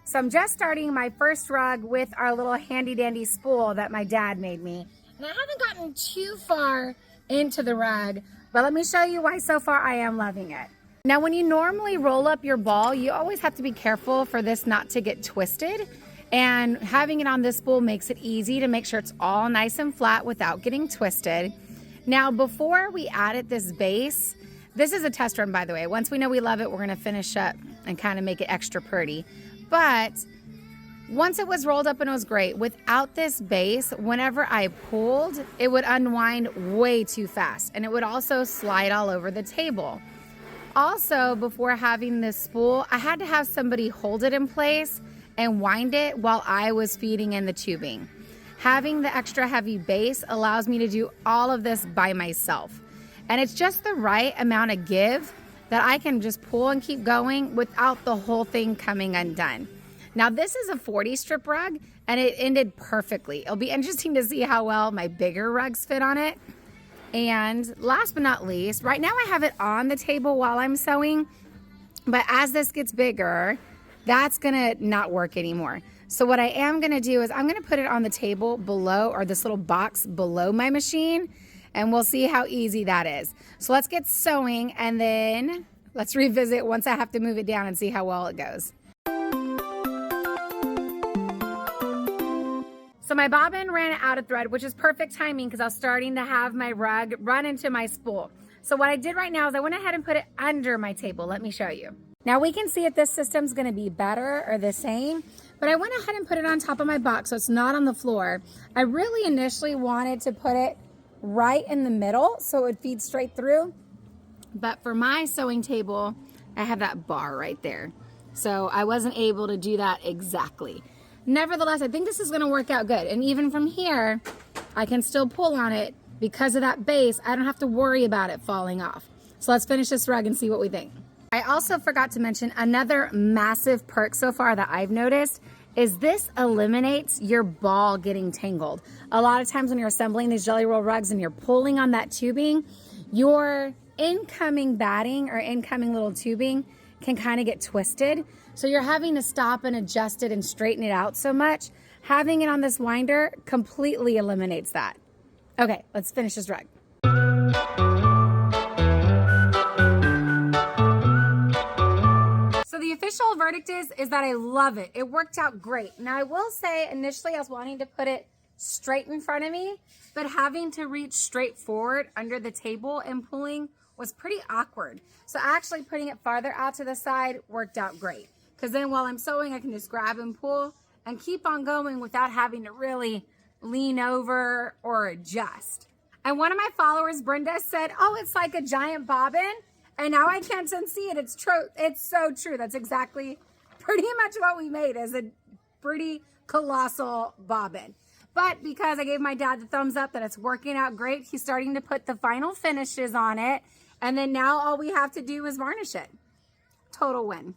So I'm just starting my first rug with our little handy dandy spool that my dad made me. And I haven't gotten too far into the rug, but let me show you why so far I am loving it. Now, when you normally roll up your ball, you always have to be careful for this not to get twisted. And having it on this spool makes it easy to make sure it's all nice and flat without getting twisted. Now, before we added this base, this is a test run, by the way. Once we know we love it, we're gonna finish up and kind of make it extra pretty. But once it was rolled up and it was great, without this base, whenever I pulled, it would unwind way too fast. And it would also slide all over the table. Also, before having this spool, I had to have somebody hold it in place and wind it while I was feeding in the tubing. Having the extra heavy base allows me to do all of this by myself. And it's just the right amount of give that I can just pull and keep going without the whole thing coming undone. Now, this is a 40 strip rug and it ended perfectly. It'll be interesting to see how well my bigger rugs fit on it. And last but not least, right now I have it on the table while I'm sewing, but as this gets bigger, that's gonna not work anymore. So what I am gonna do is I'm gonna put it on the table below, or this little box below my machine, and we'll see how easy that is. So let's get sewing and then let's revisit once I have to move it down and see how well it goes. So my bobbin ran out of thread, which is perfect timing because I was starting to have my rug run into my spool. So what I did right now is I went ahead and put it under my table. Let me show you. Now we can see if this system's gonna be better or the same, but I went ahead and put it on top of my box so it's not on the floor. I really initially wanted to put it right in the middle so it would feed straight through. But for my sewing table, I have that bar right there. So I wasn't able to do that exactly. Nevertheless, I think this is gonna work out good. And even from here, I can still pull on it because of that base. I don't have to worry about it falling off. So let's finish this rug and see what we think. I also forgot to mention another massive perk so far that I've noticed is this eliminates your ball getting tangled. A lot of times when you're assembling these Jelly Roll rugs and you're pulling on that tubing, your incoming batting or incoming little tubing can kind of get twisted. So you're having to stop and adjust it and straighten it out so much. Having it on this winder completely eliminates that. Okay, let's finish this rug. So the official verdict is that I love it. It worked out great. Now I will say initially I was wanting to put it straight in front of me, but having to reach straight forward under the table and pulling was pretty awkward. So actually putting it farther out to the side worked out great. Because then while I'm sewing, I can just grab and pull and keep on going without having to really lean over or adjust. And one of my followers, Brenda, said, oh, it's like a giant bobbin. And now I can't unsee it. It's true. It's so true. That's exactly pretty much what we made, is a pretty colossal bobbin. But because I gave my dad the thumbs up that it's working out great, he's starting to put the final finishes on it. And then now all we have to do is varnish it. Total win.